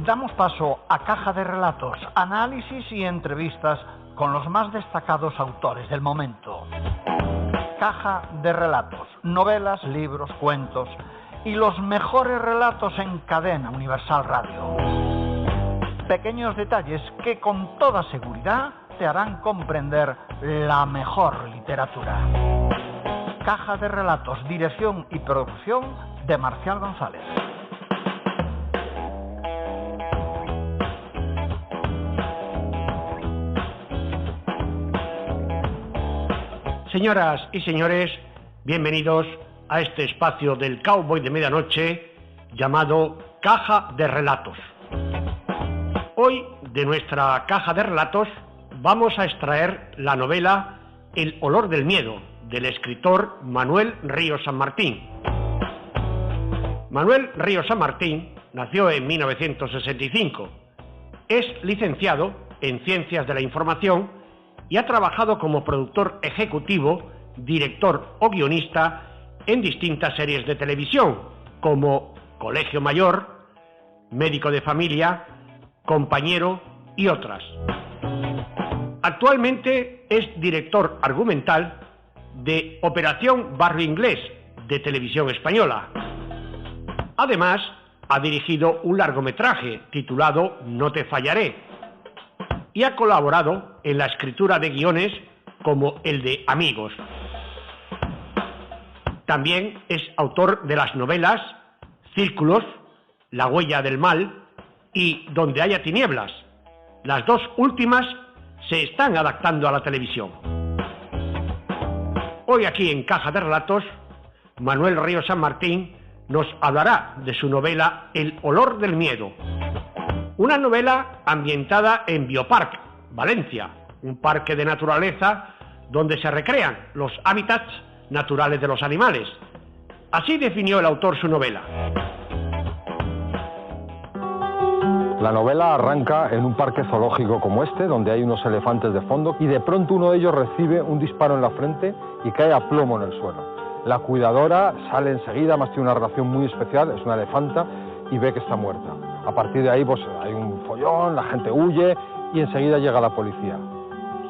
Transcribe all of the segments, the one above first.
Damos paso a Caja de Relatos, análisis y entrevistas con los más destacados autores del momento. Caja de Relatos, novelas, libros, cuentos y los mejores relatos en cadena Universal Radio. Pequeños detalles que con toda seguridad te harán comprender la mejor literatura. Caja de Relatos, dirección y producción de Marcial González. Señoras y señores, bienvenidos a este espacio del Cowboy de Medianoche llamado Caja de Relatos. Hoy, de nuestra Caja de Relatos, vamos a extraer la novela El olor del miedo, del escritor Manuel Ríos San Martín. Manuel Ríos San Martín nació en 1965. Es licenciado en Ciencias de la Información y ha trabajado como productor ejecutivo, director o guionista en distintas series de televisión, como Colegio Mayor, Médico de Familia, Compañero y otras. Actualmente es director argumental de Operación Barrio Inglés, de Televisión Española. Además, ha dirigido un largometraje titulado No te fallaré, y ha colaborado en la escritura de guiones como el de Amigos. También es autor de las novelas Círculos, La huella del mal y Donde haya tinieblas. Las dos últimas se están adaptando a la televisión. Hoy aquí en Caja de Relatos, Manuel Ríos San Martín nos hablará de su novela El olor del miedo. Una novela ambientada en Biopark, Valencia, un parque de naturaleza donde se recrean los hábitats naturales de los animales. Así definió el autor su novela. La novela arranca en un parque zoológico como este, donde hay unos elefantes de fondo, y de pronto uno de ellos recibe un disparo en la frente y cae a plomo en el suelo. La cuidadora sale enseguida, además tiene una relación muy especial, es una elefanta, y ve que está muerta. A partir de ahí pues hay un follón, la gente huye y enseguida llega la policía.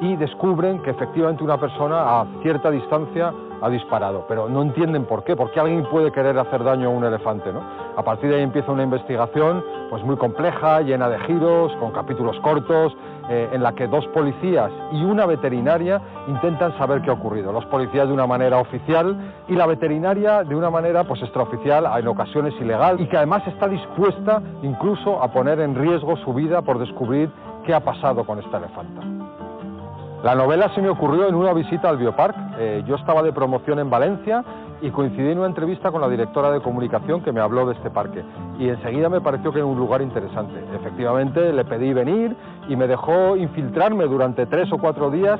Y descubren que efectivamente una persona a cierta distancia ha disparado, pero no entienden por qué alguien puede querer hacer daño a un elefante, ¿no? A partir de ahí empieza una investigación pues muy compleja, llena de giros, con capítulos cortos, en la que dos policías y una veterinaria intentan saber qué ha ocurrido. Los policías de una manera oficial y la veterinaria de una manera pues extraoficial, en ocasiones ilegal, y que además está dispuesta incluso a poner en riesgo su vida por descubrir qué ha pasado con esta elefanta. La novela se me ocurrió en una visita al Biopark. Yo estaba de promoción en Valencia y coincidí en una entrevista con la directora de comunicación que me habló de este parque, y enseguida me pareció que era un lugar interesante. Efectivamente le pedí venir y me dejó infiltrarme durante 3 o 4 días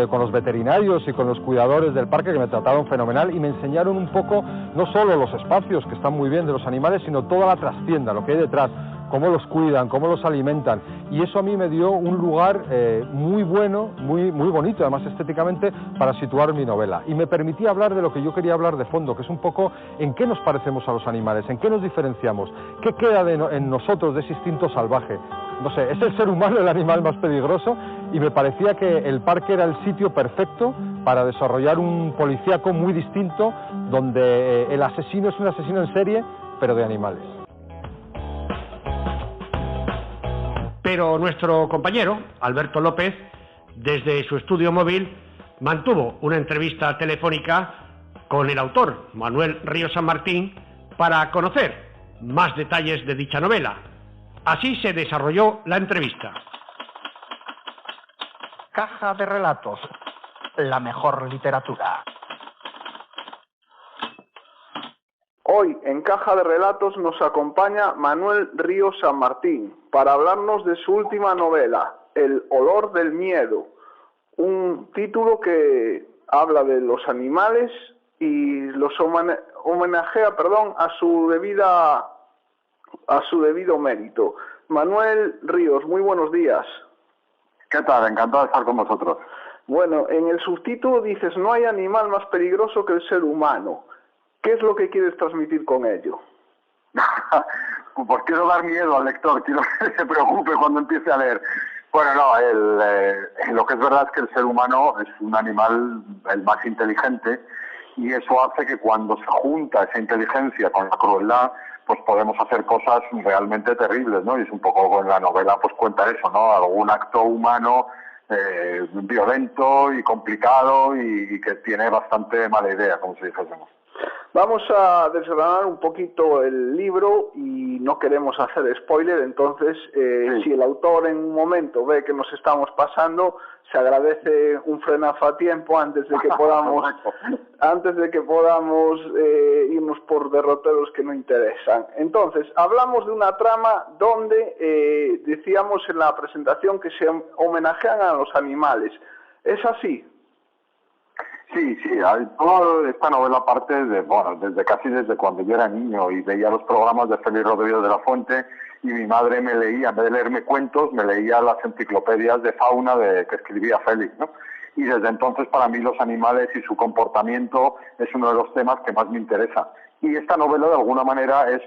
con los veterinarios y con los cuidadores del parque, que me trataron fenomenal y me enseñaron un poco no solo los espacios, que están muy bien, de los animales, sino toda la trastienda, lo que hay detrás, cómo los cuidan, cómo los alimentan, y eso a mí me dio un lugar muy bueno, muy bonito, además estéticamente, para situar mi novela, y me permitía hablar de lo que yo quería hablar de fondo, que es un poco en qué nos parecemos a los animales, en qué nos diferenciamos, qué queda en nosotros de ese instinto salvaje. No sé, es el ser humano el animal más peligroso, y me parecía que el parque era el sitio perfecto para desarrollar un policíaco muy distinto, donde el asesino es un asesino en serie, pero de animales. Pero nuestro compañero, Alberto López, desde su estudio móvil, mantuvo una entrevista telefónica con el autor, Manuel Ríos San Martín, para conocer más detalles de dicha novela. Así se desarrolló la entrevista. Caja de Relatos, la mejor literatura. Hoy en Caja de Relatos nos acompaña Manuel Ríos San Martín para hablarnos de su última novela, El olor del miedo, un título que habla de los animales y los homenajea, a su debido mérito. Manuel Ríos, muy buenos días. ¿Qué tal? Encantado de estar con vosotros. Bueno, en el subtítulo dices, no hay animal más peligroso que el ser humano. ¿Qué es lo que quieres transmitir con ello? pues quiero dar miedo al lector, quiero que se preocupe cuando empiece a leer. Bueno, no, lo que es verdad es que el ser humano es un animal el más inteligente y eso hace que cuando se junta esa inteligencia con la crueldad, pues podemos hacer cosas realmente terribles, ¿no? Y es un poco en la novela, pues cuenta eso, ¿no? Algún acto humano violento y complicado y que tiene bastante mala idea, como si dijésemos. Vamos a desgranar un poquito el libro y no queremos hacer spoiler, entonces Sí. si el autor en un momento ve que nos estamos pasando, se agradece un frenazo a tiempo antes de que podamos irnos por derroteros que no interesan. Entonces, hablamos de una trama donde decíamos en la presentación que se homenajean a los animales. ¿Es así? Sí, toda esta novela parte desde cuando yo era niño y veía los programas de Félix Rodríguez de la Fuente y mi madre me leía, en vez de leerme cuentos, me leía las enciclopedias de fauna que escribía Félix, ¿no? Y desde entonces para mí los animales y su comportamiento es uno de los temas que más me interesa. Y esta novela de alguna manera es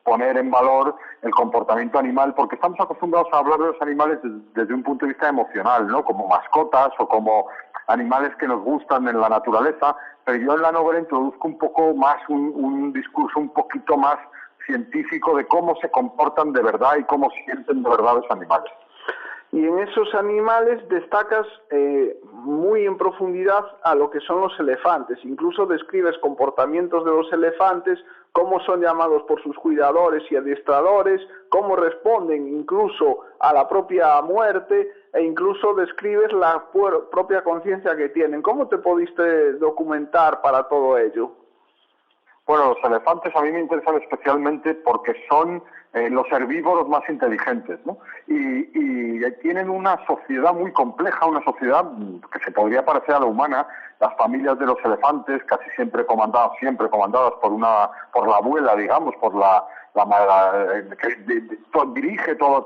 poner en valor el comportamiento animal, porque estamos acostumbrados a hablar de los animales desde un punto de vista emocional, ¿no? Como mascotas o como animales que nos gustan en la naturaleza, pero yo en la novela introduzco un poco más un discurso un poquito más científico de cómo se comportan de verdad y cómo sienten de verdad los animales. Y en esos animales destacas muy en profundidad a lo que son los elefantes. Incluso describes comportamientos de los elefantes, cómo son llamados por sus cuidadores y adiestradores, cómo responden incluso a la propia muerte e incluso describes la propia conciencia que tienen. ¿Cómo te pudiste documentar para todo ello? Bueno, los elefantes a mí me interesan especialmente porque son los herbívoros más inteligentes, ¿no? Y tienen una sociedad muy compleja, una sociedad que se podría parecer a la humana. Las familias de los elefantes, casi siempre comandadas por la abuela, digamos, por la que dirige toda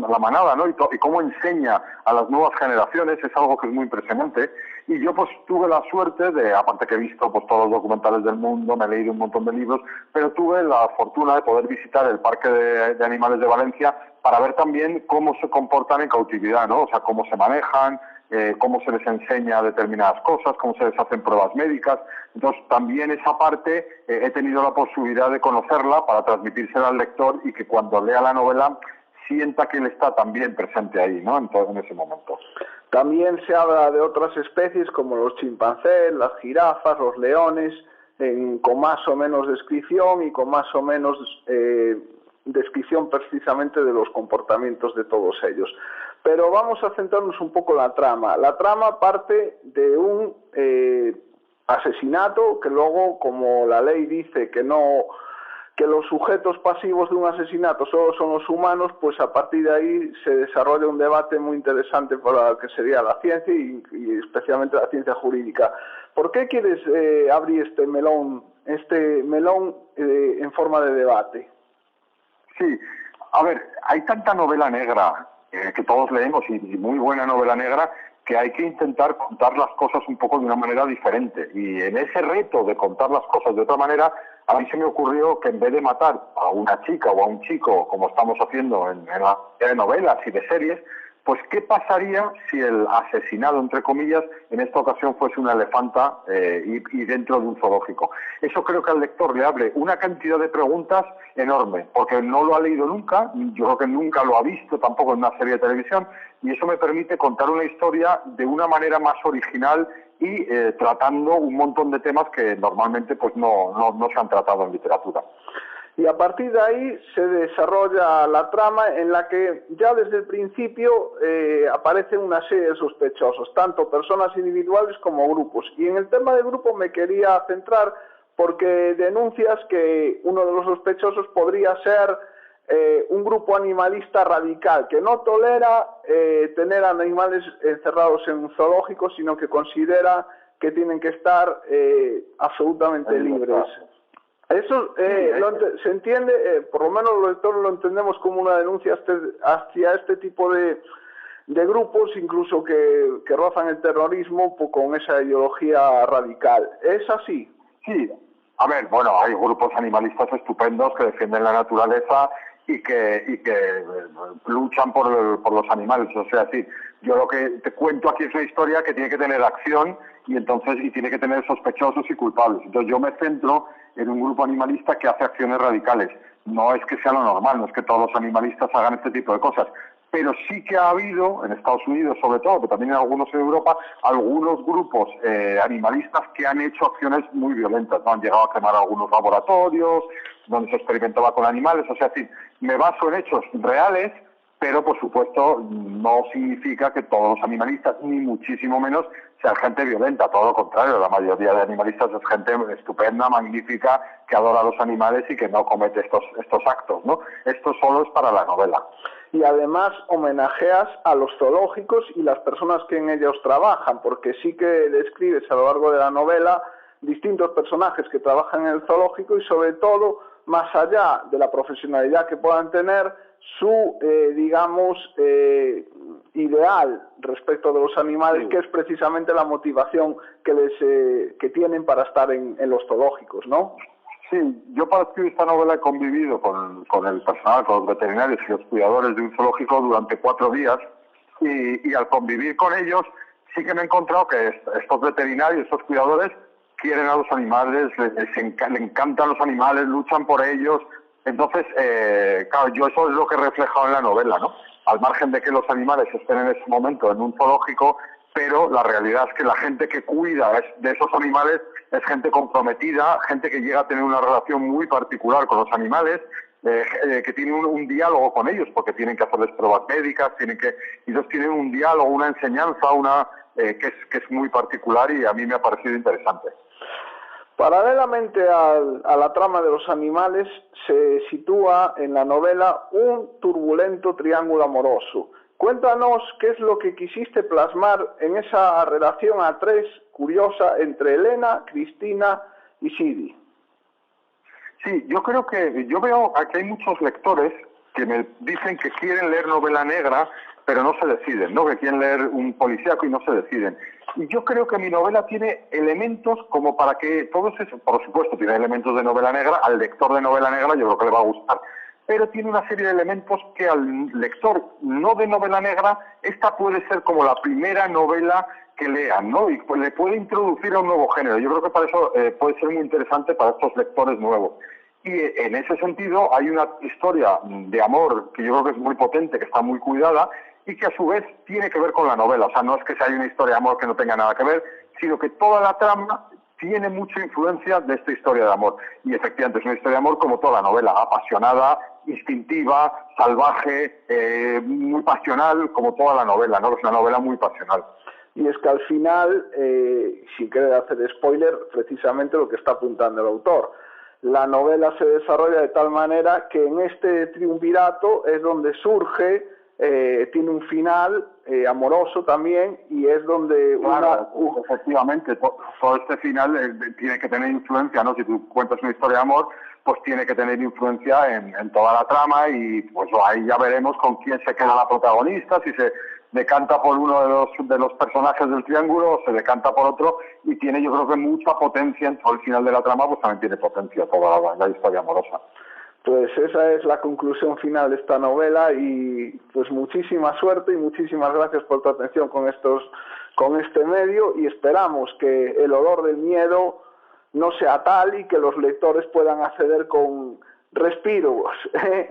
la manada, ¿no? Y cómo enseña a las nuevas generaciones es algo que es muy impresionante. Y yo pues tuve la suerte de, aparte que he visto pues todos los documentales del mundo, me he leído un montón de libros, pero tuve la fortuna de poder visitar el Parque de Animales de Valencia para ver también cómo se comportan en cautividad, ¿no? O sea, cómo se manejan, cómo se les enseña determinadas cosas, cómo se les hacen pruebas médicas. Entonces, también esa parte he tenido la posibilidad de conocerla para transmitírsela al lector y que cuando lea la novela sienta que él está también presente ahí, ¿no? En ese momento. También se habla de otras especies como los chimpancés, las jirafas, los leones, con más o menos descripción y con más o menos descripción precisamente de los comportamientos de todos ellos. Pero vamos a centrarnos un poco en la trama. La trama parte de un asesinato que luego, como la ley dice que los sujetos pasivos de un asesinato solo son los humanos, pues a partir de ahí se desarrolla un debate muy interesante para lo que sería la ciencia y especialmente la ciencia jurídica. ¿Por qué quieres abrir este melón en forma de debate? Sí, a ver, hay tanta novela negra que todos leemos y muy buena novela negra que hay que intentar contar las cosas un poco de una manera diferente. Y en ese reto de contar las cosas de otra manera, a mí se me ocurrió que en vez de matar a una chica o a un chico, como estamos haciendo en la de novelas y de series, pues ¿qué pasaría si el asesinado, entre comillas, en esta ocasión fuese una elefanta y dentro de un zoológico? Eso creo que al lector le abre una cantidad de preguntas enorme, porque no lo ha leído nunca, yo creo que nunca lo ha visto tampoco en una serie de televisión, y eso me permite contar una historia de una manera más original y tratando un montón de temas que normalmente pues no se han tratado en literatura. Y a partir de ahí se desarrolla la trama en la que ya desde el principio aparecen una serie de sospechosos, tanto personas individuales como grupos. Y en el tema de grupo me quería centrar porque denuncias que uno de los sospechosos podría ser un grupo animalista radical, que no tolera tener animales encerrados en un zoológico, sino que considera que tienen que estar absolutamente libres. Eso se entiende, por lo menos los lectores lo entendemos como una denuncia hacia este tipo de grupos, incluso que rozan el terrorismo con esa ideología radical. ¿Es así? Sí, a ver, bueno, hay grupos animalistas estupendos que defienden la naturaleza y que luchan por los animales. O sea, sí, yo lo que te cuento aquí es una historia que tiene que tener acción y tiene que tener sospechosos y culpables. Entonces yo me centro en un grupo animalista que hace acciones radicales. No es que sea lo normal, no es que todos los animalistas hagan este tipo de cosas, pero sí que ha habido, en Estados Unidos sobre todo, pero también en algunos en Europa, algunos grupos animalistas que han hecho acciones muy violentas, ¿no? Han llegado a quemar algunos laboratorios donde se experimentaba con animales. O sea, sí, me baso en hechos reales, pero por supuesto no significa que todos los animalistas, ni muchísimo menos, sean gente violenta. Todo lo contrario, la mayoría de animalistas es gente estupenda, magnífica, que adora a los animales y que no comete estos actos, ¿no? Esto solo es para la novela. Y además homenajeas a los zoológicos y las personas que en ellos trabajan, porque sí que describes a lo largo de la novela distintos personajes que trabajan en el zoológico y sobre todo, más allá de la profesionalidad que puedan tener, su, ideal respecto de los animales, sí, que es precisamente la motivación que tienen para estar en los zoológicos, ¿no? Sí, yo para escribir esta novela he convivido con el personal, con los veterinarios y los cuidadores de un zoológico durante 4 días y al convivir con ellos sí que me he encontrado que estos veterinarios, estos cuidadores quieren a los animales, les encantan los animales, luchan por ellos. Entonces, claro, yo eso es lo que he reflejado en la novela, ¿no? Al margen de que los animales estén en ese momento en un zoológico, pero la realidad es que la gente que cuida de esos animales es gente comprometida, gente que llega a tener una relación muy particular con los animales, que tiene un diálogo con ellos, porque tienen que hacerles pruebas médicas, ellos tienen un diálogo, una enseñanza, que es muy particular y a mí me ha parecido interesante. Paralelamente a la trama de los animales, se sitúa en la novela un turbulento triángulo amoroso. Cuéntanos qué es lo que quisiste plasmar en esa relación a 3 curiosa entre Elena, Cristina y Sidi. Sí, yo veo que hay muchos lectores que me dicen que quieren leer novela negra, pero no se deciden, ¿no? Que quieren leer un policíaco y no se deciden. Y yo creo que mi novela tiene elementos como para que todos esos, por supuesto, tiene elementos de novela negra, al lector de novela negra yo creo que le va a gustar, pero tiene una serie de elementos que al lector no de novela negra, esta puede ser como la primera novela que lean, ¿no? Y pues le puede introducir a un nuevo género. Yo creo que para eso puede ser muy interesante para estos lectores nuevos. Y en ese sentido hay una historia de amor que yo creo que es muy potente, que está muy cuidada y que a su vez tiene que ver con la novela. O sea, no es que sea una historia de amor que no tenga nada que ver, sino que toda la trama tiene mucha influencia de esta historia de amor. Y efectivamente es una historia de amor como toda la novela, apasionada, instintiva, salvaje, muy pasional, como toda la novela, ¿no? Es una novela muy pasional. Y es que al final, sin querer hacer spoiler, precisamente lo que está apuntando el autor. La novela se desarrolla de tal manera que en este triunvirato es donde surge, tiene un final amoroso también, y es donde... Claro, efectivamente, todo este final tiene que tener influencia, ¿no? Si tú cuentas una historia de amor, pues tiene que tener influencia en toda la trama y pues ahí ya veremos con quién se queda la protagonista, si se decanta por uno de los personajes del triángulo o se decanta por otro, y tiene yo creo que mucha potencia en todo el final de la trama, pues también tiene potencia toda la historia amorosa. Pues esa es la conclusión final de esta novela y pues muchísima suerte y muchísimas gracias por tu atención con este medio, y esperamos que El olor del miedo no sea tal y que los lectores puedan acceder con respiros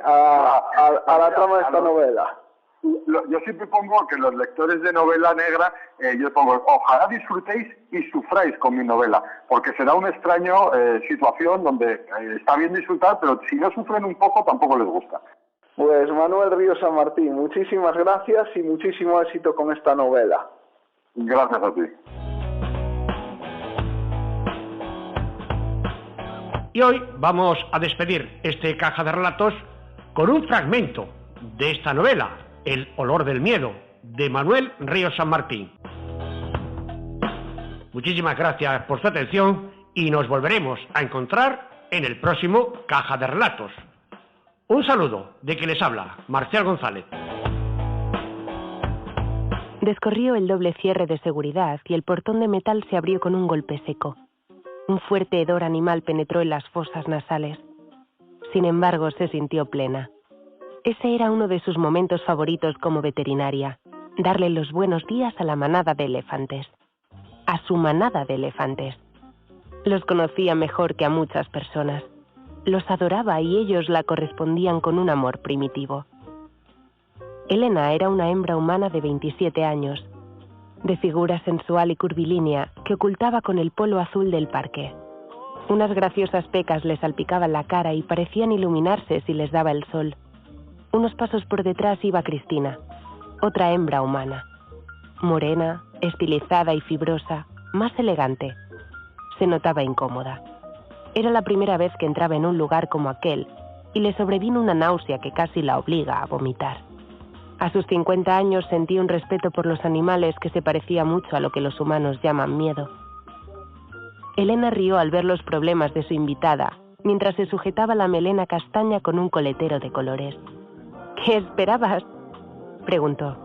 a la trama de esta novela. Yo siempre pongo que los lectores de novela negra, yo pongo, ojalá disfrutéis y sufráis con mi novela, porque será una extraña situación donde está bien disfrutar, pero si no sufren un poco tampoco les gusta. Pues Manuel Ríos San Martín, muchísimas gracias y muchísimo éxito con esta novela. Gracias a ti. Y hoy vamos a despedir este Caja de Relatos con un fragmento de esta novela, El olor del miedo, de Manuel Ríos San Martín. Muchísimas gracias por su atención y nos volveremos a encontrar en el próximo Caja de Relatos. Un saludo de quien les habla, Marcial González. Descorrió el doble cierre de seguridad y el portón de metal se abrió con un golpe seco. Un fuerte hedor animal penetró en las fosas nasales. Sin embargo, se sintió plena. Ese era uno de sus momentos favoritos como veterinaria, darle los buenos días a la manada de elefantes. A su manada de elefantes. Los conocía mejor que a muchas personas. Los adoraba y ellos la correspondían con un amor primitivo. Elena era una hembra humana de 27 años, de figura sensual y curvilínea que ocultaba con el polo azul del parque. Unas graciosas pecas le salpicaban la cara y parecían iluminarse si les daba el sol. Unos pasos por detrás iba Cristina, otra hembra humana. Morena, estilizada y fibrosa, más elegante. Se notaba incómoda. Era la primera vez que entraba en un lugar como aquel y le sobrevino una náusea que casi la obliga a vomitar. A sus 50 años sentía un respeto por los animales que se parecía mucho a lo que los humanos llaman miedo. Elena rió al ver los problemas de su invitada, mientras se sujetaba la melena castaña con un coletero de colores. ¿Qué esperabas?, preguntó.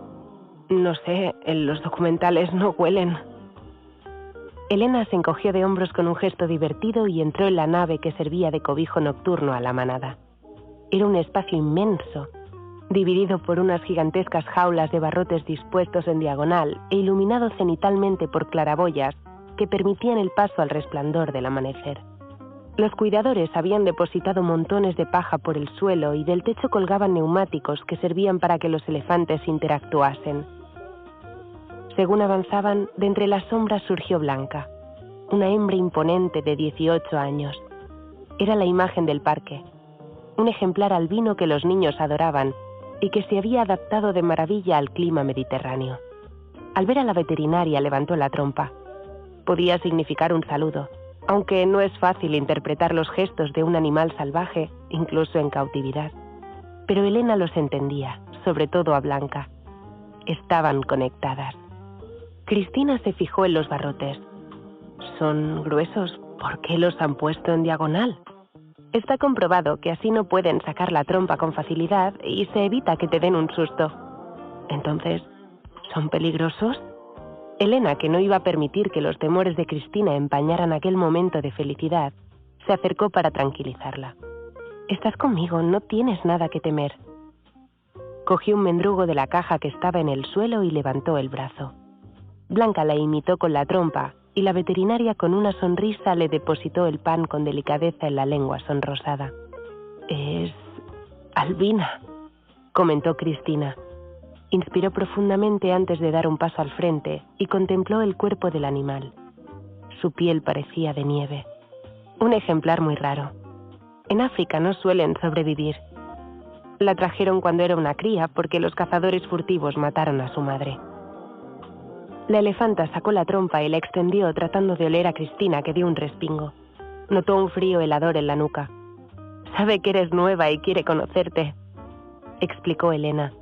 No sé, en los documentales no huelen. Elena se encogió de hombros con un gesto divertido y entró en la nave que servía de cobijo nocturno a la manada. Era un espacio inmenso, dividido por unas gigantescas jaulas de barrotes dispuestos en diagonal e iluminado cenitalmente por claraboyas que permitían el paso al resplandor del amanecer. Los cuidadores habían depositado montones de paja por el suelo y del techo colgaban neumáticos que servían para que los elefantes interactuasen. Según avanzaban, de entre las sombras surgió Blanca, una hembra imponente de 18 años. Era la imagen del parque, un ejemplar albino que los niños adoraban y que se había adaptado de maravilla al clima mediterráneo. Al ver a la veterinaria levantó la trompa. Podía significar un saludo, aunque no es fácil interpretar los gestos de un animal salvaje, incluso en cautividad. Pero Elena los entendía, sobre todo a Blanca. Estaban conectadas. Cristina se fijó en los barrotes. Son gruesos. ¿Por qué los han puesto en diagonal? Está comprobado que así no pueden sacar la trompa con facilidad y se evita que te den un susto. Entonces, ¿son peligrosos? Elena, que no iba a permitir que los temores de Cristina empañaran aquel momento de felicidad, se acercó para tranquilizarla. Estás conmigo, no tienes nada que temer. Cogió un mendrugo de la caja que estaba en el suelo y levantó el brazo. Blanca la imitó con la trompa y la veterinaria con una sonrisa le depositó el pan con delicadeza en la lengua sonrosada. Es albina, comentó Cristina. Inspiró profundamente antes de dar un paso al frente y contempló el cuerpo del animal. Su piel parecía de nieve. Un ejemplar muy raro. En África no suelen sobrevivir. La trajeron cuando era una cría porque los cazadores furtivos mataron a su madre. La elefanta sacó la trompa y la extendió tratando de oler a Cristina, que dio un respingo. Notó un frío helador en la nuca. Sabe que eres nueva y quiere conocerte, explicó Elena.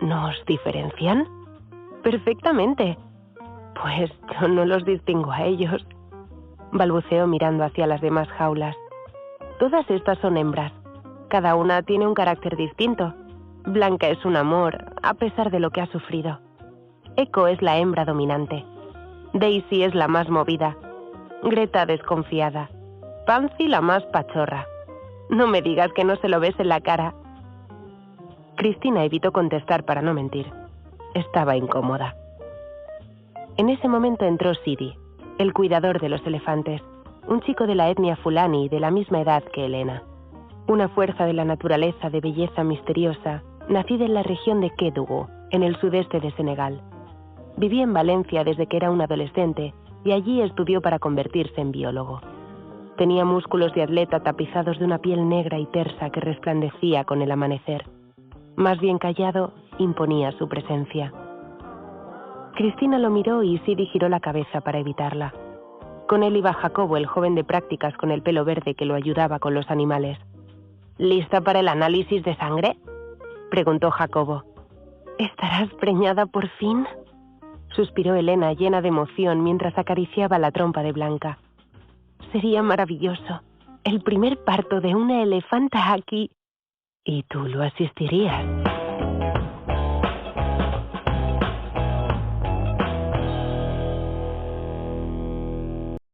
¿Nos diferencian? Perfectamente. Pues yo no los distingo a ellos, balbuceó mirando hacia las demás jaulas. Todas estas son hembras. Cada una tiene un carácter distinto. Blanca es un amor, a pesar de lo que ha sufrido. Echo es la hembra dominante. Daisy es la más movida. Greta desconfiada. Pansy la más pachorra. No me digas que no se lo ves en la cara. Cristina evitó contestar para no mentir. Estaba incómoda. En ese momento entró Sidi, el cuidador de los elefantes, un chico de la etnia Fulani de la misma edad que Elena. Una fuerza de la naturaleza de belleza misteriosa, nacida en la región de Kédougou, en el sudeste de Senegal. Vivía en Valencia desde que era un adolescente y allí estudió para convertirse en biólogo. Tenía músculos de atleta tapizados de una piel negra y tersa que resplandecía con el amanecer. Más bien callado, imponía su presencia. Cristina lo miró y Sidi giró la cabeza para evitarla. Con él iba Jacobo, el joven de prácticas con el pelo verde que lo ayudaba con los animales. ¿Lista para el análisis de sangre?, preguntó Jacobo. ¿Estarás preñada por fin?, suspiró Elena llena de emoción mientras acariciaba la trompa de Blanca. Sería maravilloso. El primer parto de una elefanta aquí. ¿Y tú lo asistirías?